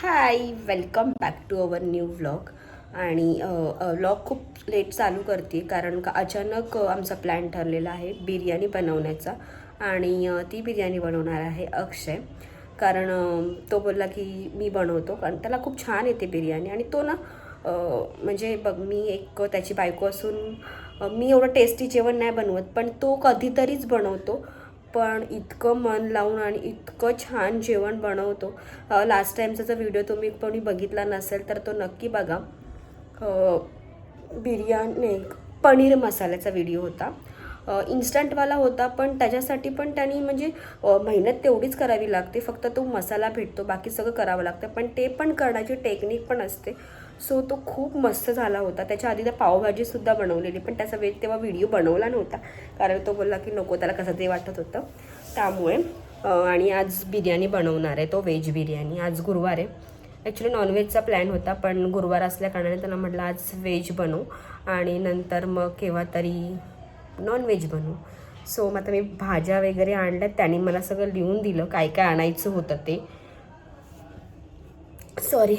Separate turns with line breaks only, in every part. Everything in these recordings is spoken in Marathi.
High, welcome back to our new vlog. आणि व्लॉग खूप लेट चालू करते कारण का अचानक आमचा प्लॅन ठरलेला आहे बिर्याणी बनवण्याचा. आणि ती बिर्याणी बनवणार आहे अक्षय. कारण तो बोलला की मी बनवतो, कारण त्याला खूप छान येते बिर्याणी. आणि तो ना म्हणजे बघ, मी एक त्याची बायको असून मी एवढं टेस्टी जेवण नाही बनवत, पण तो कधीतरीच बनवतो. पण इतकं मन लावून आणि इतकं छान जेवण बनवतो. लास्ट टाईमचा जर व्हिडिओ तुम्ही कोणी बघितला नसेल तर तो नक्की बघा. बिर्याणी पनीर मसाल्याचा व्हिडिओ होता. इन्स्टंटवाला होता, पण त्याच्यासाठी पण त्यांनी म्हणजे मेहनत तेवढीच करावी लागते. फक्त तो मसाला भेटतो, बाकी सगळं करावं लागतं, पण ते पण करण्याची टेक्निक पण असते. सो तो खूप मस्त झाला होता. त्याच्या आधी त्या पावभाजीसुद्धा बनवलेली, पण त्याचा तेव्हा व्हिडिओ बनवला नव्हता कारण तो बोलला की नको, त्याला कसं ते वाटत होतं त्यामुळे. आणि आज बिर्याणी बनवणार आहे तो, व्हेज बिर्याणी. आज गुरुवार आहे. ॲक्च्युली नॉनव्हेजचा प्लॅन होता, पण गुरुवार असल्याकारणाने त्याला म्हटलं आज व्हेज बनवू आणि नंतर मग केव्हा तरी नॉनव्हेज बनवू. सो मग आता मी भाज्या वगैरे आणल्यात. त्याने मला सगळं लिहून दिलं काय काय आणायचं होतं ते. सॉरी.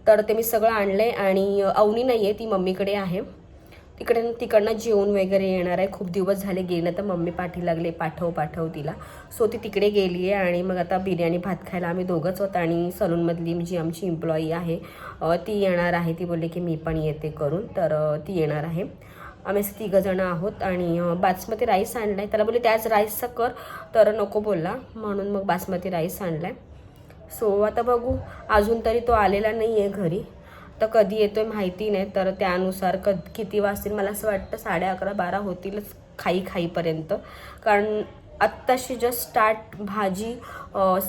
तर ते मी सगळं आणलं आहे. आणि अवनी नाही आहे, ती मम्मीकडे आहे. तिकडनं जेवण वगैरे येणार आहे. खूप दिवस झाले गेले, तर मम्मी पाठी लागले पाठव तिला. सो ती तिकडे गेली आहे. आणि मग आता बिर्याणी भात खायला आम्ही दोघंच होतो. आणि सलूनमधली जी आमची एम्प्लॉई आहे ती येणार आहे. ती बोलली की मी पण येते करून, तर ती येणार आहे. आम्ही असं 3 आहोत. आणि बासमती राईस आणला आहे. त्याला बोलले त्याच राईसचा कर, तर नको बोलला, म्हणून मग बासमती राईस आणला आहे. सो आता बघू. अजून तरी तो आलेला नाही आहे घरी, तर कधी येतो आहे माहिती नाही. तर त्यानुसार किती वाजतील, मला असं वाटतं 11:30-12 होतीलच खाईपर्यंत. कारण आत्ताशी जस्ट स्टार्ट भाजी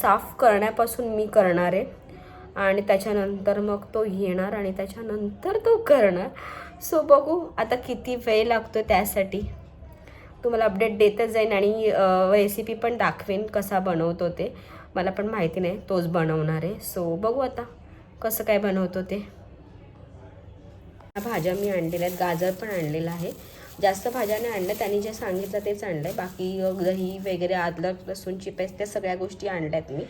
साफ करण्यापासून मी करणार आहे. आणि त्याच्यानंतर मग तो येणार आणि त्याच्यानंतर तो करणार. सो बघू आता किती वेळ लागतो त्यासाठी. तुम्हाला अपडेट देतच जाईन. आणि रेसिपी पण दाखवेन कसा बनवतो ते. मला पण माहिती नाही, तोच बनवणार आहे. सो बघू आता कसं काय बनवतो ते. भाज्या मी आणलेल्या आहेत. गाजर पण आणलेलं आहे. जास्त भाज्या नाही आणल्या, त्यांनी जे सांगितलं तेच आणलं आहे. बाकी दही वगैरे, अद्रक लसूणची पेस्ट, त्या सगळ्या गोष्टी आणल्यात मी.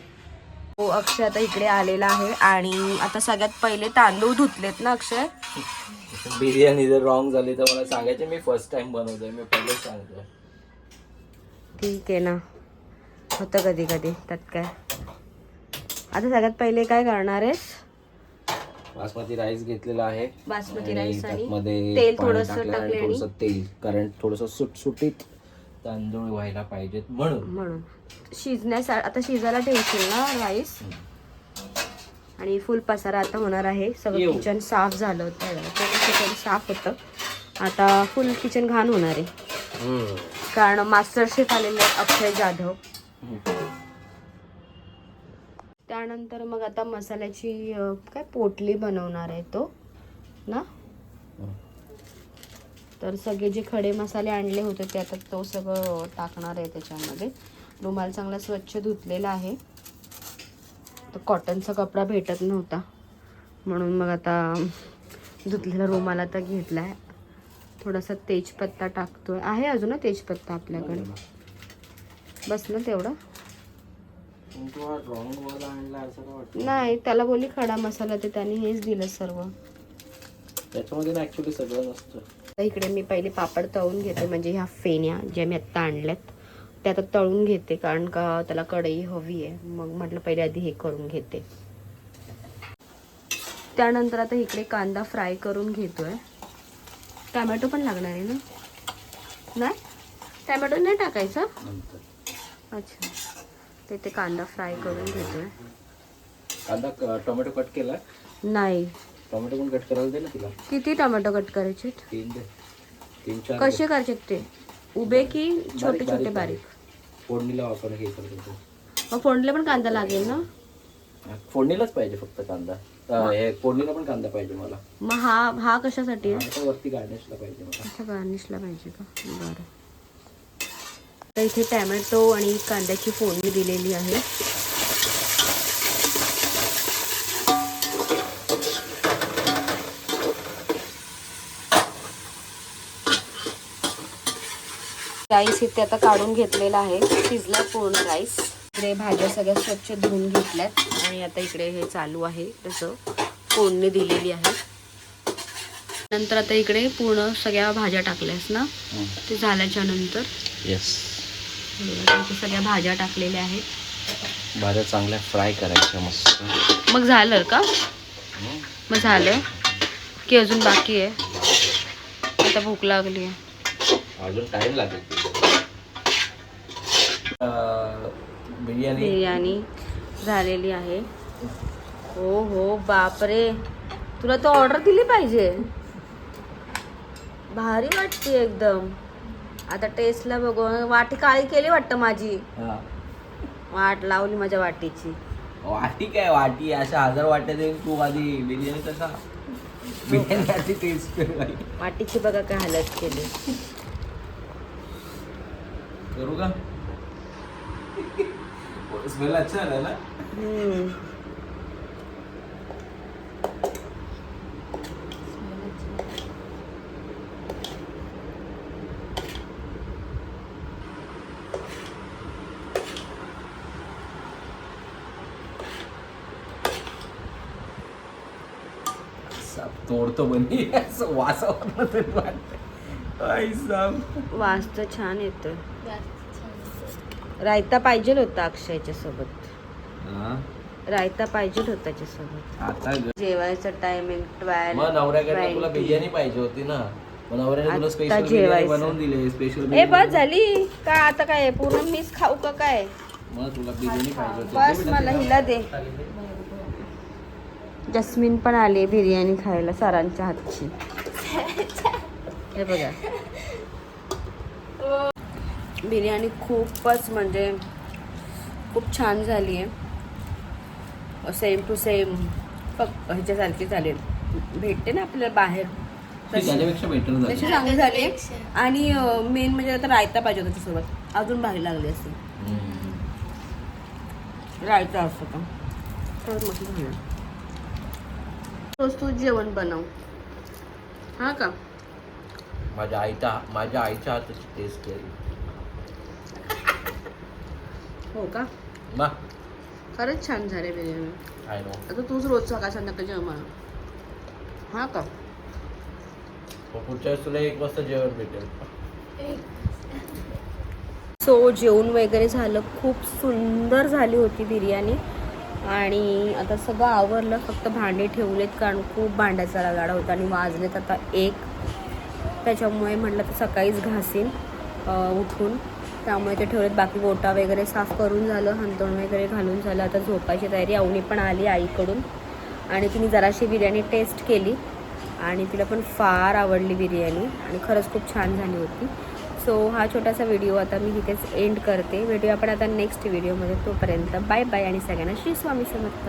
हो, अक्षय आता इकडे आलेला आहे. आणि आता सगळ्यात पहिले तांदूळ धुतलेत ना अक्षय.
बिर्याणी जर रॉंग झाली तर मला सांगायचे, मी फर्स्ट टाइम बनवतोय, मी पहिलेच सांगतोय.
ठीक आहे ना, होतं कधी कधी, त्यात काय. आता सगळ्यात पहिले काय करणार आहेस?
बासमती राईस घेतलेला आहे.
बासमती राईस आणि
त्यामध्ये
तेल
पाणी
थोडंसं
टाकलं आणि
टाकले आणि
थोडंसं तेल, कारण थोडंसं सुटसुटीत तांदूळ व्हायला पाहिजेत म्हणून
आता शिजायला ठेवशील ना राईस. आणि फुल पसारा आता होणार आहे. सगळं किचन साफ झालं होतं, किचन साफ होतं. आता फुल किचन घाण होणार आहे कारण मास्टर शेफ आलेले आहेत, अक्षय जाधव. त्यानंतर मग आता मसाल्याची काय पोटली बनवणार आहे तो ना. तर सगळे जे खडे मसाले आणले होते ते आता तो सगळं टाकणार आहे त्याच्यामध्ये. रुमाल चांगला स्वच्छ धुतलेला आहे. तर कॉटनचा कपडा भेटत नव्हता, म्हणून मग आता धुतलेला रुमाल आता घेतला आहे. थोडासा तेजपत्ता टाकतोय. आहे अजून ना तेजपत्ता आपल्याकडे, बस ना तेवढं. नाही, त्याला बोलली खडा मसाला, ते त्याने हेच दिलं सर्व.
त्याच्यामध्ये ऍक्च्युली सगळं नसतं.
तर इकडे मी पहिले पापड तळून घेते, म्हणजे ह्या फेण्या ज्या मी आत्ता आणल्यात त्या आता तळून घेते, कारण का त्याला कढई हवी आहे. मग म्हटलं पहिले आधी हे करून घेते. त्यानंतर आता इकडे कांदा फ्राय करून घेतोय. टमॅटो पण लागणार आहे ना? नाही, टमॅटो नाही टाकायचा. अच्छा, ते कांदा फ्राय करून घेतोय.
कांदा टोमॅटो कट केला
नाही,
टोमॅटो पण कट करायला दे ना तिला.
किती टोमॅटो कट करायचे?
3-4.
कसे करायचे ते? उभे की छोटे छोटे बारीक?
फोडणीला वापर हे करतो.
मग फोडणीला पण कांदा लागेल ना?
फोडणीलाच पाहिजे फक्त कांदा. हे फोडणीला पण कांदा पाहिजे मला.
मग हा कशासाठी आहे?
वरती गार्निशला पाहिजे मला.
अच्छा, गार्निशला पाहिजे का? बरं. तर इथे टॅमॅटो आणि कांद्याची फोडणी दिलेली आहे. राईस इथे आता काढून घेतलेला आहे. शिजला पूर्ण राईस. इकडे भाज्या सगळ्या स्वच्छ धुवून घेतल्यात. आणि आता इकडे हे चालू आहे तसं फोडणी दिलेली आहे. नंतर आता इकडे पूर्ण सगळ्या भाज्या टाकल्यास ना, ते झाल्याच्या नंतर
येस,
सगळ्या भाज्या टाकलेल्या आहेत.
भाज्या चांगल्या फ्राय करायच्या मस्त.
मग झालं का? मग झालं की अजून बाकी आहे? आता भूक लागली आहे.
अजून टाइम लागेल.
बिर्याणी झालेली आहे. हो हो बापरे, तुला तो ऑर्डर दिली पाहिजे. भारी वाटते एकदम. आता टेस्टला बघू. वाटी काळी केली वाटतं माझी. वाट लावली माझ्या वाटीची.
वाटी काय वाटी, अशा 1000 वाट्या देऊन तू आधी बिर्याणी कसा बिर्याणी टेस्ट
वाटीची बघा काय हालत केली.
करू का? स्मेल अच्छा आला ना. तोडतो बनी असं वासावर तरी वाटतं.
वास तर छान येतोय. रायता पाहिजे होता अक्षयच्या सोबत. रायता पाहिजे होता त्याच्यासोबत.
आता
जेवायचं टायमिंग 12.
मग नवऱ्याकडे तुला बिर्याणी पाहिजे होती ना, मग नवऱ्याने तुला
आता
स्पेशल बिर्याणी
जेवायचं.
बनवून दिली. स्पेशल
ए बस झाली का आता? काय पूर्ण मीच खाऊ का काय?
मग तुला बिर्याणी पाहिजे होती.
बस मला हिला दे. जस्मिन पण आली बिर्याणी खायला सरांच्या हातची. हे बघा, बिर्याणी खूपच म्हणजे खूप छान झाली आहे. सेम टू सेम फक्त ह्याच्यासारखी चालेल भेटते ना आपल्याला बाहेर,
त्याच्यापेक्षा बेटर झाली.
तशी चांगली झाली. आणि मेन म्हणजे आता रायता पाहिजे होता त्याच्यासोबत, अजून भारी लागली असते. रायता असतं का तर मस्त झालं. रोज तू जेवण बनव हा का?
माझ्या आईच्या हाताची टेस्ट केली.
हो का?
ना
खरंच छान झाले बिर्याणी.
I know.
आता तूच रोज सकाळ संध्याकाळ जेवण बनव हा का?
पुढच्या वेळेस तुला 1 वाजता जेवण भेटेल.
सो जेवण वगैरे झालं. खूप सुंदर झाली होती बिर्याणी. आणि आता सगळं आवरलं, फक्त भांडे ठेवलेत कारण खूप भांड्याचा रगाडा होता. आणि वाजलेत आता 1. त्याच्यामुळे म्हटलं तर सकाळीच घासीन उठून, त्यामुळे ते ठेवलेत. बाकी गोटा वगैरे साफ करून झालं, हंतरून वगैरे घालून झालं. आता झोपायची तयारी. अवनी पण आली आईकडून आणि तिने जराशी बिर्याणी टेस्ट केली आणि तिला पण फार आवडली बिर्याणी आणि खरंच खूप छान झाली होती. सो हा छोटासा व्हिडिओ आता मी इथेच एंड करते. भेटूया आपण आता नेक्स्ट व्हिडिओमध्ये. तोपर्यंत बाय बाय आणि सगळ्यांना श्री स्वामी समर्थ.